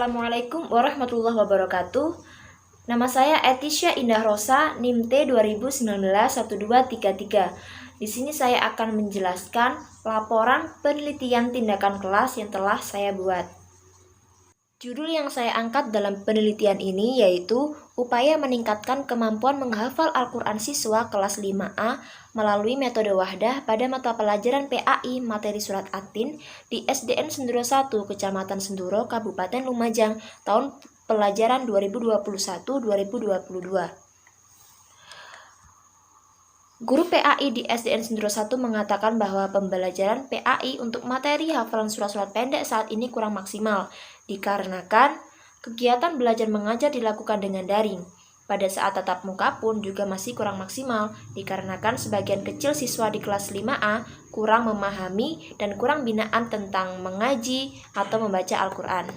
Assalamualaikum warahmatullahi wabarakatuh. Nama saya Etisha Indah Rosa, NIM T 2019-1233. Di sini saya akan menjelaskan laporan penelitian tindakan kelas yang telah saya buat. Judul yang saya angkat dalam penelitian ini yaitu upaya meningkatkan kemampuan menghafal Al-Quran siswa kelas 5A melalui metode wahdah pada mata pelajaran PAI materi surat At-Tin di SDN Senduro 1, Kecamatan Senduro, Kabupaten Lumajang, tahun pelajaran 2021-2022. Guru PAI di SDN Senduro 1 mengatakan bahwa pembelajaran PAI untuk materi hafalan surat-surat pendek saat ini kurang maksimal, dikarenakan kegiatan belajar mengajar dilakukan dengan daring. Pada saat tatap muka pun juga masih kurang maksimal, dikarenakan sebagian kecil siswa di kelas 5A kurang memahami dan kurang binaan tentang mengaji atau membaca Al-Quran.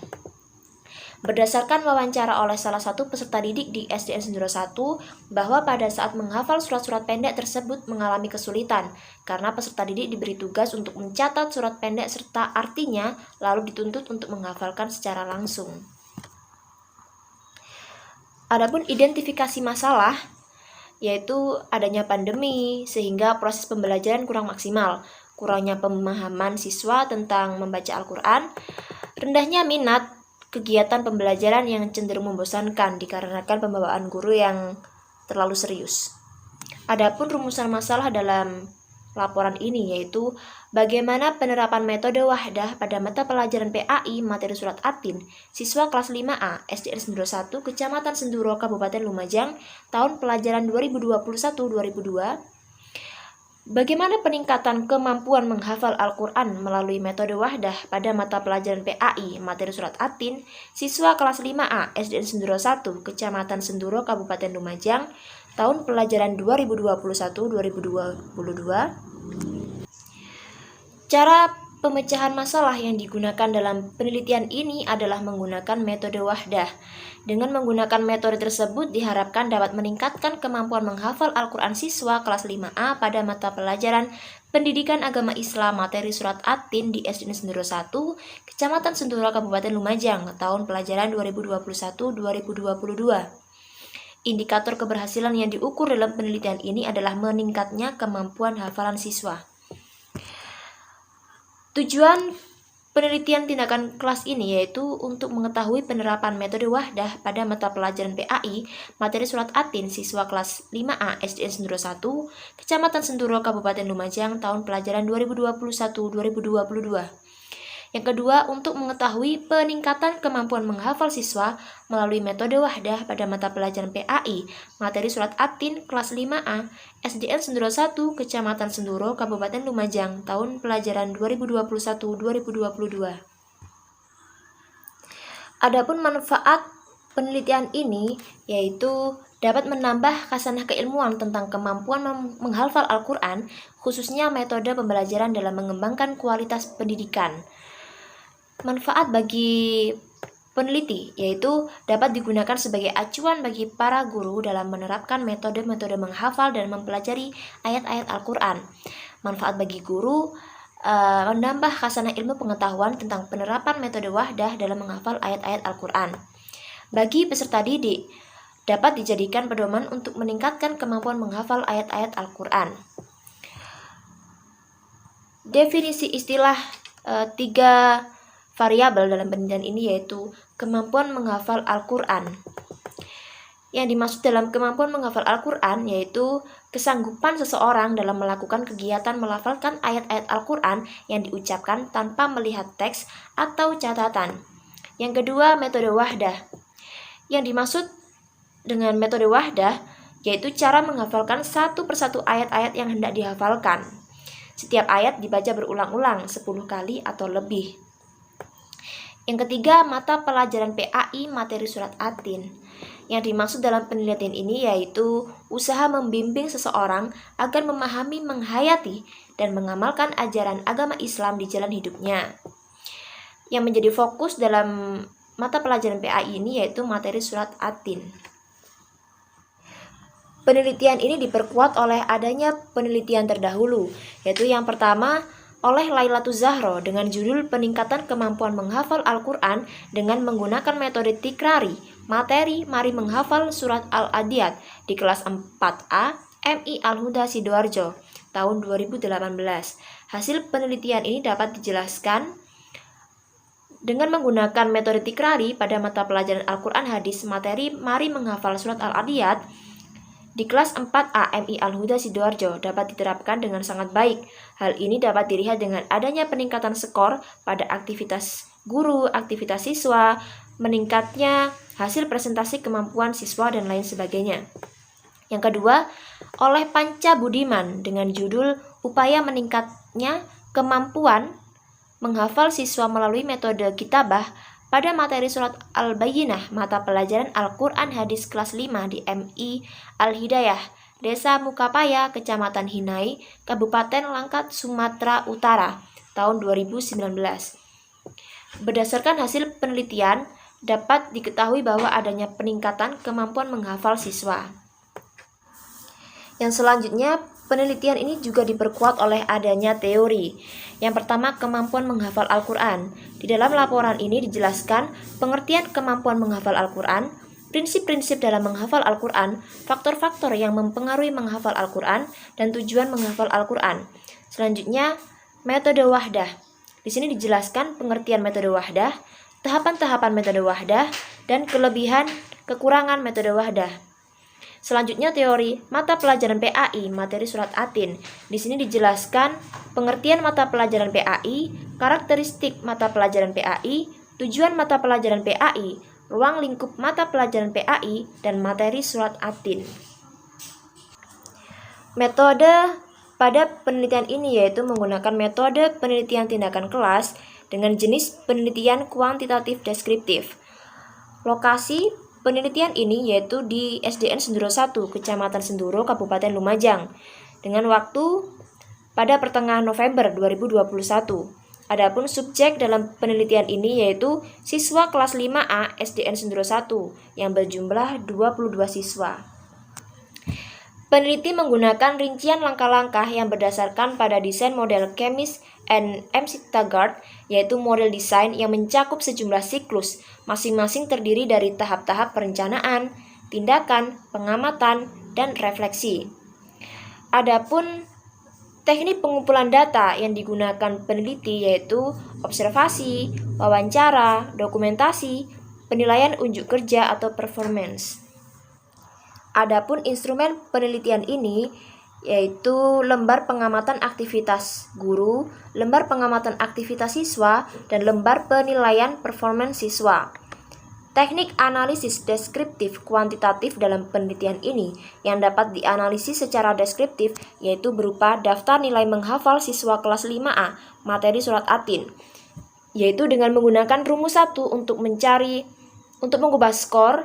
Berdasarkan wawancara oleh salah satu peserta didik di SDN Senduro 1, bahwa pada saat menghafal surat-surat pendek tersebut mengalami kesulitan, karena peserta didik diberi tugas untuk mencatat surat pendek serta artinya, lalu dituntut untuk menghafalkan secara langsung. Adapun identifikasi masalah, yaitu adanya pandemi, sehingga proses pembelajaran kurang maksimal, kurangnya pemahaman siswa tentang membaca Al-Quran, rendahnya minat, kegiatan pembelajaran yang cenderung membosankan dikarenakan pembawaan guru yang terlalu serius. Adapun rumusan masalah dalam laporan ini yaitu bagaimana penerapan metode wahdah pada mata pelajaran PAI materi surat At-Tin siswa kelas 5A SDN Senduro 1 Kecamatan Senduro Kabupaten Lumajang tahun pelajaran 2021-2022. Bagaimana peningkatan kemampuan menghafal Al-Quran melalui metode wahdah pada mata pelajaran PAI materi surat At-Tin siswa kelas 5A SDN Senduro 1 Kecamatan Senduro Kabupaten Lumajang tahun pelajaran 2021-2022. Cara pemecahan masalah yang digunakan dalam penelitian ini adalah menggunakan metode wahdah. Dengan menggunakan metode tersebut diharapkan dapat meningkatkan kemampuan menghafal Al-Quran siswa kelas 5A pada mata pelajaran Pendidikan Agama Islam materi surat At-Tin di SDN Senduro 1, Kecamatan Senduro Kabupaten Lumajang, tahun pelajaran 2021-2022. Indikator keberhasilan yang diukur dalam penelitian ini adalah meningkatnya kemampuan hafalan siswa. Tujuan penelitian tindakan kelas ini yaitu untuk mengetahui penerapan metode wahdah pada mata pelajaran PAI materi surat At-Tin siswa kelas 5A SDN Senduro 1, Kecamatan Senduro Kabupaten Lumajang tahun pelajaran 2021-2022. Yang kedua, untuk mengetahui peningkatan kemampuan menghafal siswa melalui metode wahdah pada mata pelajaran PAI materi surat At-Tin kelas 5A SDN Senduro 1 Kecamatan Senduro Kabupaten Lumajang tahun pelajaran 2021-2022. Adapun manfaat penelitian ini yaitu dapat menambah khasanah keilmuan tentang kemampuan menghafal Al-Quran, khususnya metode pembelajaran dalam mengembangkan kualitas pendidikan. Manfaat bagi peneliti yaitu dapat digunakan sebagai acuan bagi para guru dalam menerapkan metode-metode menghafal dan mempelajari ayat-ayat Al-Quran. Manfaat bagi guru menambah khasanah ilmu pengetahuan tentang penerapan metode wahdah dalam menghafal ayat-ayat Al-Quran. Bagi peserta didik, dapat dijadikan pedoman untuk meningkatkan kemampuan menghafal ayat-ayat Al-Quran. Definisi istilah 3 variabel dalam penelitian ini yaitu kemampuan menghafal Al-Quran. Yang dimaksud dalam kemampuan menghafal Al-Quran yaitu kesanggupan seseorang dalam melakukan kegiatan melafalkan ayat-ayat Al-Quran yang diucapkan tanpa melihat teks atau catatan. Yang kedua, metode wahdah. Yang dimaksud dengan metode wahdah yaitu cara menghafalkan satu persatu ayat-ayat yang hendak dihafalkan. Setiap ayat dibaca berulang-ulang 10 kali atau lebih. Yang ketiga, mata pelajaran PAI materi surat At-Tin. Yang dimaksud dalam penelitian ini yaitu usaha membimbing seseorang agar memahami, menghayati, dan mengamalkan ajaran agama Islam di jalan hidupnya. Yang menjadi fokus dalam mata pelajaran PAI ini yaitu materi surat At-Tin. Penelitian ini diperkuat oleh adanya penelitian terdahulu, yaitu yang pertama oleh Lailatul Zahro dengan judul Peningkatan Kemampuan Menghafal Al-Quran dengan menggunakan metode tikrari, materi Mari Menghafal Surat Al-Adiyat di kelas 4A MI Al-Huda Sidoarjo tahun 2018. Hasil penelitian ini dapat dijelaskan dengan menggunakan metode tikrari pada mata pelajaran Al-Quran Hadis materi Mari Menghafal Surat Al-Adiyat di kelas 4A MI Al-Huda Sidoarjo dapat diterapkan dengan sangat baik. Hal ini dapat dilihat dengan adanya peningkatan skor pada aktivitas guru, aktivitas siswa, meningkatnya hasil presentasi kemampuan siswa, dan lain sebagainya. Yang kedua, oleh Panca Budiman dengan judul Upaya Meningkatnya Kemampuan Menghafal Siswa Melalui Metode Kitabah pada materi Surat Al-Bayyinah mata pelajaran Al-Quran Hadis kelas 5 di MI Al-Hidayah, Desa Mukapaya, Kecamatan Hinai, Kabupaten Langkat, Sumatera Utara, tahun 2019. Berdasarkan hasil penelitian, dapat diketahui bahwa adanya peningkatan kemampuan menghafal siswa. Yang selanjutnya, penelitian ini juga diperkuat oleh adanya teori. Yang pertama, kemampuan menghafal Al-Quran. Di dalam laporan ini dijelaskan pengertian kemampuan menghafal Al-Quran, prinsip-prinsip dalam menghafal Al-Quran, faktor-faktor yang mempengaruhi menghafal Al-Quran, dan tujuan menghafal Al-Quran. Selanjutnya, metode wahdah. Di sini dijelaskan pengertian metode wahdah, tahapan-tahapan metode wahdah, dan kelebihan kekurangan metode wahdah. Selanjutnya teori mata pelajaran PAI materi surat Atin. Di sini dijelaskan pengertian mata pelajaran PAI, karakteristik mata pelajaran PAI, tujuan mata pelajaran PAI, ruang lingkup mata pelajaran PAI, dan materi surat Atin. Metode pada penelitian ini yaitu menggunakan metode penelitian tindakan kelas dengan jenis penelitian kuantitatif deskriptif. Lokasi penelitian ini yaitu di SDN Senduro 1, Kecamatan Senduro, Kabupaten Lumajang, dengan waktu pada pertengahan November 2021. Adapun subjek dalam penelitian ini yaitu siswa kelas 5A SDN Senduro 1 yang berjumlah 22 siswa. Peneliti menggunakan rincian langkah-langkah yang berdasarkan pada desain model Chemis and MC Taggart, yaitu model desain yang mencakup sejumlah siklus, masing-masing terdiri dari tahap-tahap perencanaan, tindakan, pengamatan, dan refleksi. Adapun teknik pengumpulan data yang digunakan peneliti yaitu observasi, wawancara, dokumentasi, penilaian unjuk kerja atau performance. Adapun instrumen penelitian ini yaitu lembar pengamatan aktivitas guru, lembar pengamatan aktivitas siswa, dan lembar penilaian performance siswa. Teknik analisis deskriptif kuantitatif dalam penelitian ini yang dapat dianalisis secara deskriptif yaitu berupa daftar nilai menghafal siswa kelas 5A materi surat Atin, yaitu dengan menggunakan rumus 1 untuk mengubah skor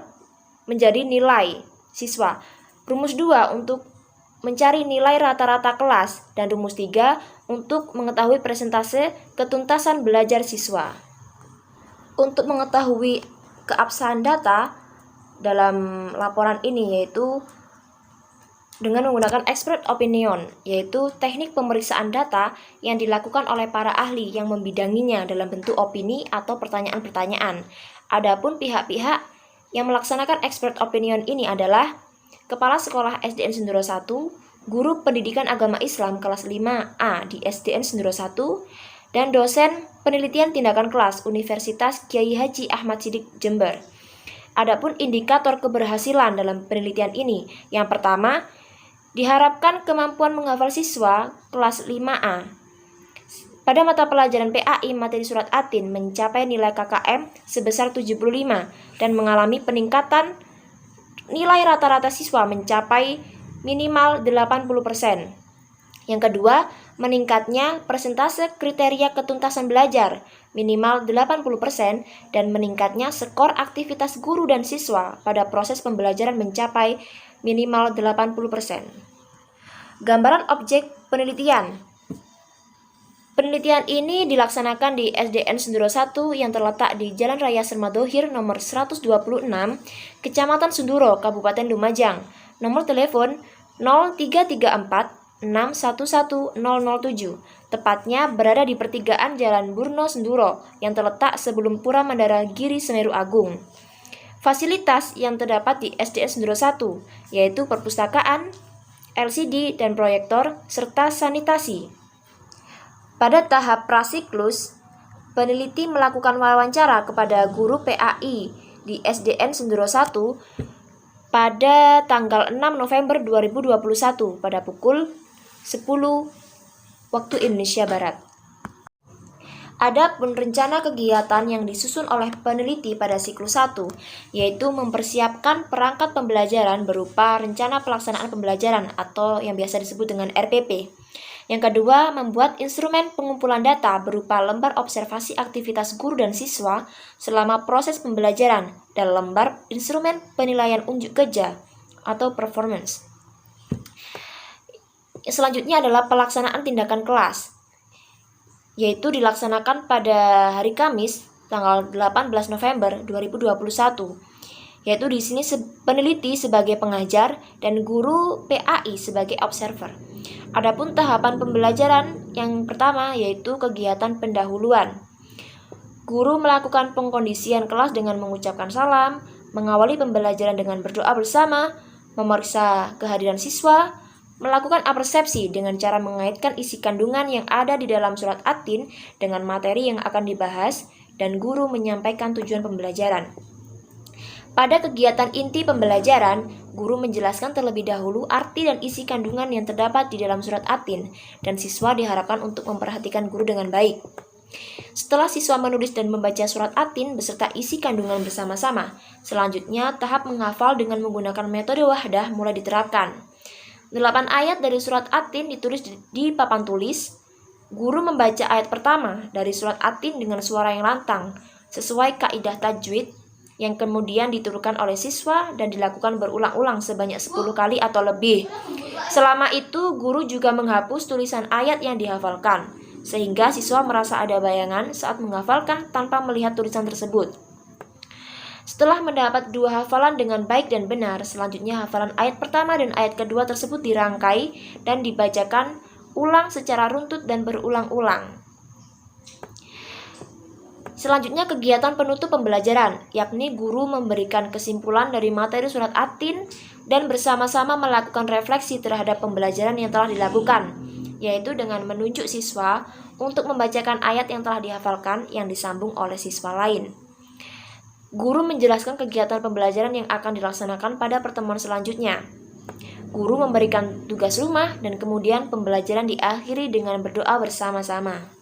menjadi nilai siswa, rumus 2 untuk mencari nilai rata-rata kelas, dan rumus 3 untuk mengetahui persentase ketuntasan belajar siswa. Untuk mengetahui keabsahan data dalam laporan ini yaitu dengan menggunakan expert opinion, yaitu teknik pemeriksaan data yang dilakukan oleh para ahli yang membidanginya dalam bentuk opini atau pertanyaan-pertanyaan. Adapun pihak-pihak yang melaksanakan expert opinion ini adalah Kepala Sekolah SDN Senduro 1, Guru Pendidikan Agama Islam kelas 5A di SDN Senduro 1, dan dosen penelitian tindakan kelas Universitas Kiai Haji Ahmad Siddiq Jember. Adapun indikator keberhasilan dalam penelitian ini, yang pertama, diharapkan kemampuan menghafal siswa kelas 5A pada mata pelajaran PAI materi surat Atin mencapai nilai KKM sebesar 75 dan mengalami peningkatan nilai rata-rata siswa mencapai minimal 80%. Yang kedua, meningkatnya persentase kriteria ketuntasan belajar minimal 80% dan meningkatnya skor aktivitas guru dan siswa pada proses pembelajaran mencapai minimal 80%. Gambaran objek penelitian. Penelitian ini dilaksanakan di SDN Senduro 1 yang terletak di Jalan Raya Sermadohir nomor 126, Kecamatan Senduro, Kabupaten Lumajang. Nomor telepon 0334 611007, tepatnya berada di pertigaan Jalan Burno Senduro yang terletak sebelum Pura Mandara Giri Semeru Agung. Fasilitas yang terdapat di SDN Senduro 1 yaitu perpustakaan, LCD dan proyektor, serta sanitasi. Pada tahap prasiklus, peneliti melakukan wawancara kepada guru PAI di SDN Senduro 1 pada tanggal 6 November 2021 pada pukul 10 waktu Indonesia Barat. Adapun rencana kegiatan yang disusun oleh peneliti pada siklus 1 yaitu mempersiapkan perangkat pembelajaran berupa rencana pelaksanaan pembelajaran atau yang biasa disebut dengan RPP. Yang kedua, membuat instrumen pengumpulan data berupa lembar observasi aktivitas guru dan siswa selama proses pembelajaran dan lembar instrumen penilaian unjuk kerja atau performance. Selanjutnya adalah pelaksanaan tindakan kelas, yaitu dilaksanakan pada hari Kamis tanggal 18 November 2021, yaitu di sini peneliti sebagai pengajar dan guru PAI sebagai observer. Adapun tahapan pembelajaran yang pertama yaitu kegiatan pendahuluan. Guru melakukan pengkondisian kelas dengan mengucapkan salam, mengawali pembelajaran dengan berdoa bersama, memeriksa kehadiran siswa, melakukan apersepsi dengan cara mengaitkan isi kandungan yang ada di dalam surat At-Tin dengan materi yang akan dibahas, dan guru menyampaikan tujuan pembelajaran. Pada kegiatan inti pembelajaran, guru menjelaskan terlebih dahulu arti dan isi kandungan yang terdapat di dalam surat At-Tin, dan siswa diharapkan untuk memperhatikan guru dengan baik. Setelah siswa menulis dan membaca surat At-Tin beserta isi kandungan bersama-sama, selanjutnya tahap menghafal dengan menggunakan metode wahdah mulai diterapkan. 8 ayat dari surat At-Tin ditulis di papan tulis. Guru membaca ayat pertama dari surat At-Tin dengan suara yang lantang, sesuai kaidah tajwid, yang kemudian diturunkan oleh siswa dan dilakukan berulang-ulang sebanyak 10 kali atau lebih. Selama itu, guru juga menghapus tulisan ayat yang dihafalkan, sehingga siswa merasa ada bayangan saat menghafalkan tanpa melihat tulisan tersebut. Setelah mendapat 2 hafalan dengan baik dan benar, selanjutnya hafalan ayat pertama dan ayat kedua tersebut dirangkai dan dibacakan ulang secara runtut dan berulang-ulang. Selanjutnya kegiatan penutup pembelajaran, yakni guru memberikan kesimpulan dari materi surat At-Tin dan bersama-sama melakukan refleksi terhadap pembelajaran yang telah dilakukan, yaitu dengan menunjuk siswa untuk membacakan ayat yang telah dihafalkan yang disambung oleh siswa lain. Guru menjelaskan kegiatan pembelajaran yang akan dilaksanakan pada pertemuan selanjutnya. Guru memberikan tugas rumah dan kemudian pembelajaran diakhiri dengan berdoa bersama-sama.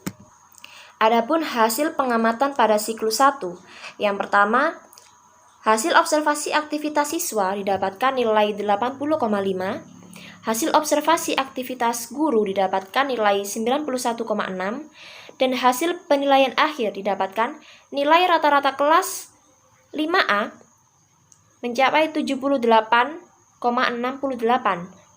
Adapun hasil pengamatan pada siklus 1, yang pertama, hasil observasi aktivitas siswa didapatkan nilai 80,5, hasil observasi aktivitas guru didapatkan nilai 91,6, dan hasil penilaian akhir didapatkan nilai rata-rata kelas 5A mencapai 78,68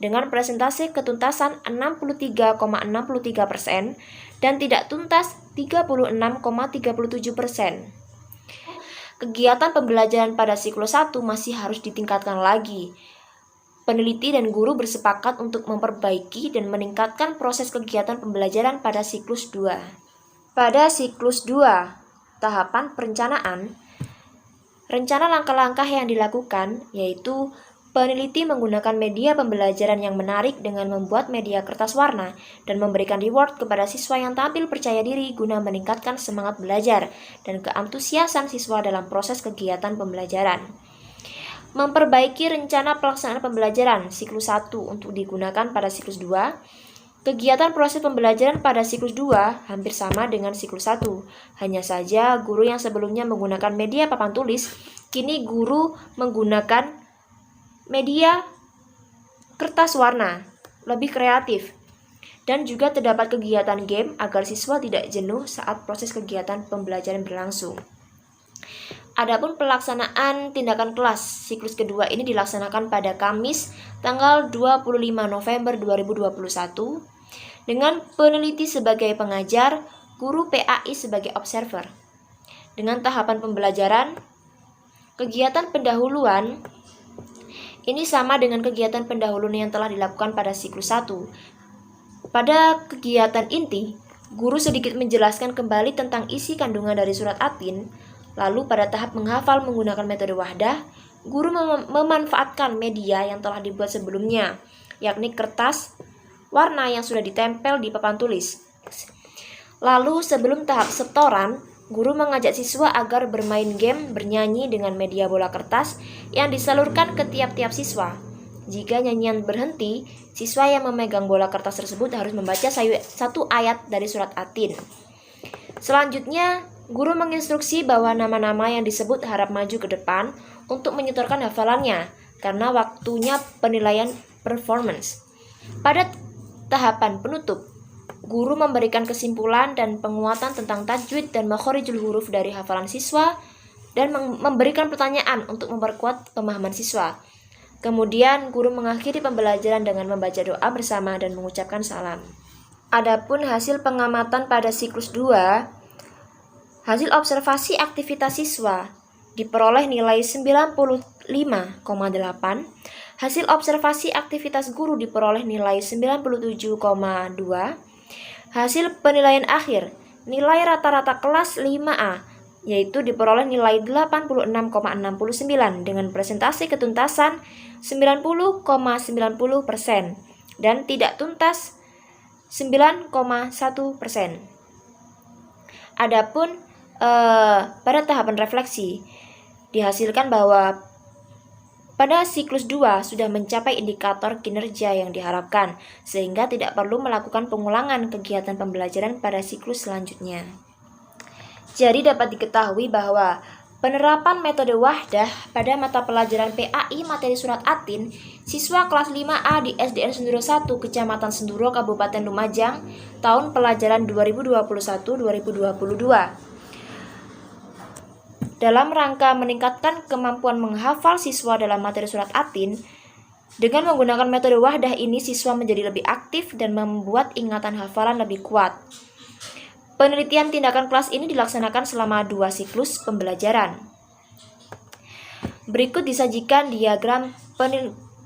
dengan presentase ketuntasan 63,63% dan tidak tuntas 36,37%. Kegiatan pembelajaran pada siklus 1 masih harus ditingkatkan lagi. Peneliti dan guru bersepakat untuk memperbaiki dan meningkatkan proses kegiatan pembelajaran pada siklus 2. Pada siklus 2, tahapan perencanaan, rencana langkah-langkah yang dilakukan yaitu peneliti menggunakan media pembelajaran yang menarik dengan membuat media kertas warna dan memberikan reward kepada siswa yang tampil percaya diri guna meningkatkan semangat belajar dan keantusiasan siswa dalam proses kegiatan pembelajaran. Memperbaiki rencana pelaksanaan pembelajaran siklus 1 untuk digunakan pada siklus 2. Kegiatan proses pembelajaran pada siklus 2 hampir sama dengan siklus 1. Hanya saja guru yang sebelumnya menggunakan media papan tulis, kini guru menggunakan media kertas warna, lebih kreatif, dan juga terdapat kegiatan game agar siswa tidak jenuh saat proses kegiatan pembelajaran berlangsung. Adapun pelaksanaan tindakan kelas siklus kedua ini dilaksanakan pada Kamis tanggal 25 November 2021 dengan peneliti sebagai pengajar, guru PAI sebagai observer. Dengan tahapan pembelajaran, kegiatan pendahuluan ini sama dengan kegiatan pendahuluan yang telah dilakukan pada siklus 1. Pada kegiatan inti, guru sedikit menjelaskan kembali tentang isi kandungan dari surat At-Tin. Lalu pada tahap menghafal menggunakan metode wahdah, guru memanfaatkan media yang telah dibuat sebelumnya, yakni kertas warna yang sudah ditempel di papan tulis. Lalu sebelum tahap setoran, guru mengajak siswa agar bermain game bernyanyi dengan media bola kertas yang disalurkan ke tiap-tiap siswa. Jika nyanyian berhenti, siswa yang memegang bola kertas tersebut harus membaca satu ayat dari surat At-Tin. Selanjutnya, guru menginstruksi bahwa nama-nama yang disebut harap maju ke depan untuk menyetorkan hafalannya, karena waktunya penilaian performance. Pada tahapan penutup, guru memberikan kesimpulan dan penguatan tentang tajwid dan makhorijul huruf dari hafalan siswa dan memberikan pertanyaan untuk memperkuat pemahaman siswa. Kemudian guru mengakhiri pembelajaran dengan membaca doa bersama dan mengucapkan salam. Adapun hasil pengamatan pada siklus 2, hasil observasi aktivitas siswa diperoleh nilai 95,8, hasil observasi aktivitas guru diperoleh nilai 97,2, hasil penilaian akhir nilai rata-rata kelas 5A yaitu diperoleh nilai 86,69 dengan presentasi ketuntasan 90,90% dan tidak tuntas 9,1%. Adapun pada tahapan refleksi dihasilkan bahwa pada siklus 2 sudah mencapai indikator kinerja yang diharapkan, sehingga tidak perlu melakukan pengulangan kegiatan pembelajaran pada siklus selanjutnya. Jadi dapat diketahui bahwa penerapan metode wahdah pada mata pelajaran PAI materi surat At-Tin, siswa kelas 5A di SDN Senduro 1, Kecamatan Senduro, Kabupaten Lumajang, tahun pelajaran 2021-2022. Dalam rangka meningkatkan kemampuan menghafal siswa dalam materi surat At-Tin, dengan menggunakan metode wahdah ini siswa menjadi lebih aktif dan membuat ingatan hafalan lebih kuat. Penelitian tindakan kelas ini dilaksanakan selama 2 siklus pembelajaran. Berikut disajikan diagram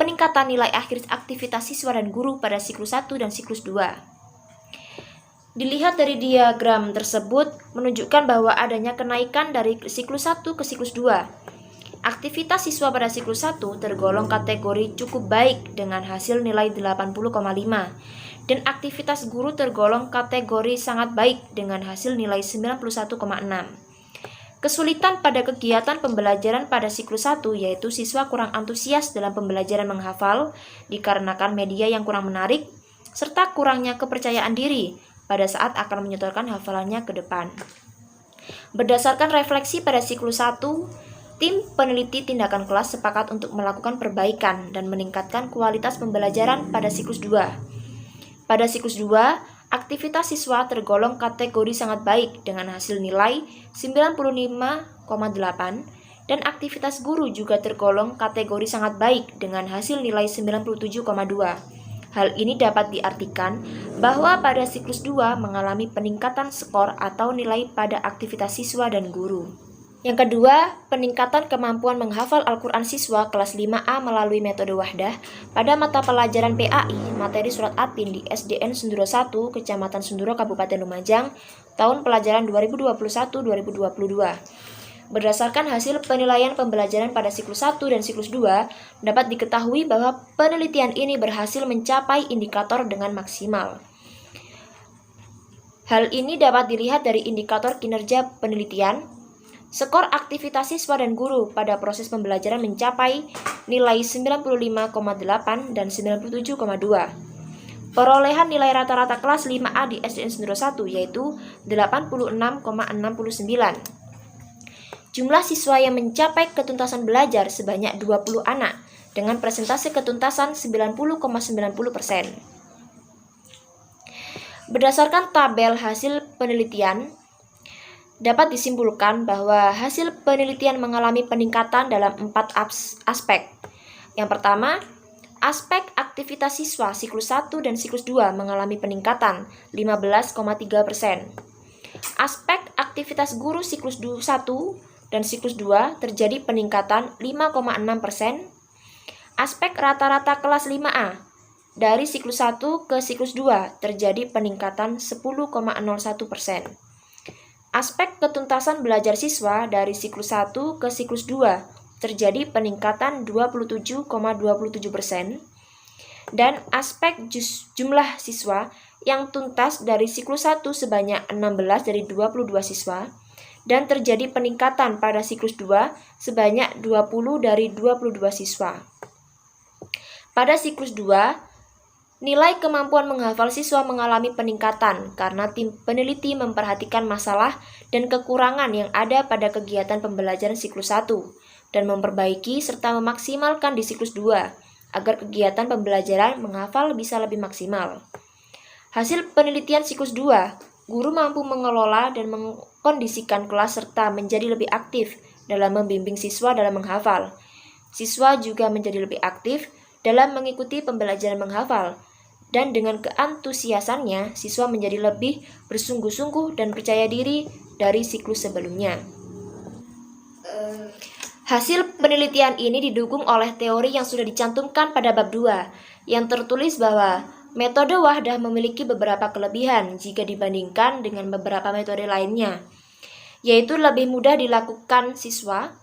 peningkatan nilai akhir aktivitas siswa dan guru pada siklus 1 dan siklus 2. Dilihat dari diagram tersebut menunjukkan bahwa adanya kenaikan dari siklus 1 ke siklus 2. Aktivitas siswa pada siklus 1 tergolong kategori cukup baik dengan hasil nilai 80,5 dan aktivitas guru tergolong kategori sangat baik dengan hasil nilai 91,6. Kesulitan pada kegiatan pembelajaran pada siklus 1 yaitu siswa kurang antusias dalam pembelajaran menghafal dikarenakan media yang kurang menarik serta kurangnya kepercayaan diri pada saat akan menyetorkan hafalannya ke depan. Berdasarkan refleksi pada siklus 1, tim peneliti tindakan kelas sepakat untuk melakukan perbaikan dan meningkatkan kualitas pembelajaran pada siklus 2. Pada siklus 2, aktivitas siswa tergolong kategori sangat baik dengan hasil nilai 95,8 dan aktivitas guru juga tergolong kategori sangat baik dengan hasil nilai 97,2. Hal ini dapat diartikan bahwa pada siklus 2 mengalami peningkatan skor atau nilai pada aktivitas siswa dan guru. Yang kedua, peningkatan kemampuan menghafal Al-Quran siswa kelas 5A melalui metode wahdah pada mata pelajaran PAI materi surat At-Tin di SDN Senduro 1, Kecamatan Senduro, Kabupaten Lumajang, tahun pelajaran 2021-2022. Berdasarkan hasil penilaian pembelajaran pada siklus 1 dan siklus 2, dapat diketahui bahwa penelitian ini berhasil mencapai indikator dengan maksimal. Hal ini dapat dilihat dari indikator kinerja penelitian. Skor aktivitas siswa dan guru pada proses pembelajaran mencapai nilai 95,8 dan 97,2. Perolehan nilai rata-rata kelas 5A di SDN Senduro 1 yaitu 86,69. Jumlah siswa yang mencapai ketuntasan belajar sebanyak 20 anak dengan presentasi ketuntasan 90,90%. Berdasarkan tabel hasil penelitian, dapat disimpulkan bahwa hasil penelitian mengalami peningkatan dalam 4 aspek. Yang pertama, aspek aktivitas siswa siklus 1 dan siklus 2 mengalami peningkatan 15,3%. Aspek aktivitas guru siklus 1 dan siklus 2 terjadi peningkatan 5,6%. Aspek rata-rata kelas 5A dari siklus 1 ke siklus 2 terjadi peningkatan 10,01%. Aspek ketuntasan belajar siswa dari siklus 1 ke siklus 2 terjadi peningkatan 27,27%. Dan aspek jumlah siswa yang tuntas dari siklus 1 sebanyak 16 dari 22 siswa dan terjadi peningkatan pada siklus 2 sebanyak 20 dari 22 siswa. Pada siklus 2, nilai kemampuan menghafal siswa mengalami peningkatan karena tim peneliti memperhatikan masalah dan kekurangan yang ada pada kegiatan pembelajaran siklus 1 dan memperbaiki serta memaksimalkan di siklus 2 agar kegiatan pembelajaran menghafal bisa lebih maksimal. Hasil penelitian siklus 2, guru mampu mengelola dan mengkondisikan kelas serta menjadi lebih aktif dalam membimbing siswa dalam menghafal. Siswa juga menjadi lebih aktif dalam mengikuti pembelajaran menghafal, dan dengan keantusiasannya, siswa menjadi lebih bersungguh-sungguh dan percaya diri dari siklus sebelumnya. Hasil penelitian ini didukung oleh teori yang sudah dicantumkan pada bab 2, yang tertulis bahwa metode wahdah memiliki beberapa kelebihan jika dibandingkan dengan beberapa metode lainnya, yaitu lebih mudah dilakukan siswa,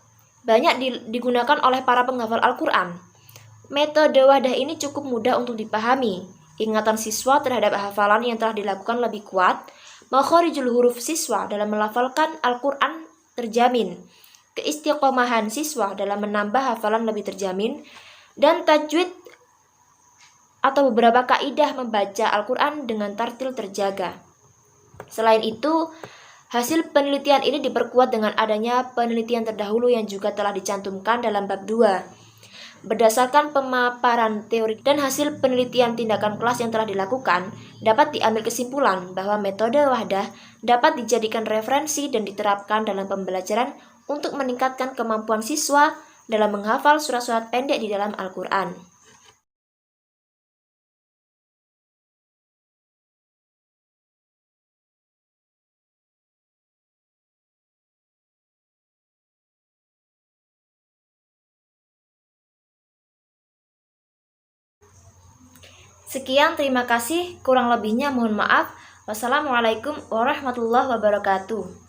banyak digunakan oleh para penghafal Al-Quran. Metode wahdah ini cukup mudah untuk dipahami. Ingatan siswa terhadap hafalan yang telah dilakukan lebih kuat. Makharijul huruf siswa dalam melafalkan Al-Quran terjamin. Keistiqomahan siswa dalam menambah hafalan lebih terjamin. Dan tajwid atau beberapa kaidah membaca Al-Quran dengan tartil terjaga. Selain itu, hasil penelitian ini diperkuat dengan adanya penelitian terdahulu yang juga telah dicantumkan dalam bab 2. Berdasarkan pemaparan teori dan hasil penelitian tindakan kelas yang telah dilakukan, dapat diambil kesimpulan bahwa metode wahdah dapat dijadikan referensi dan diterapkan dalam pembelajaran untuk meningkatkan kemampuan siswa dalam menghafal surat-surat pendek di dalam Al-Quran. Sekian, terima kasih. Kurang lebihnya mohon maaf. Wassalamualaikum warahmatullahi wabarakatuh.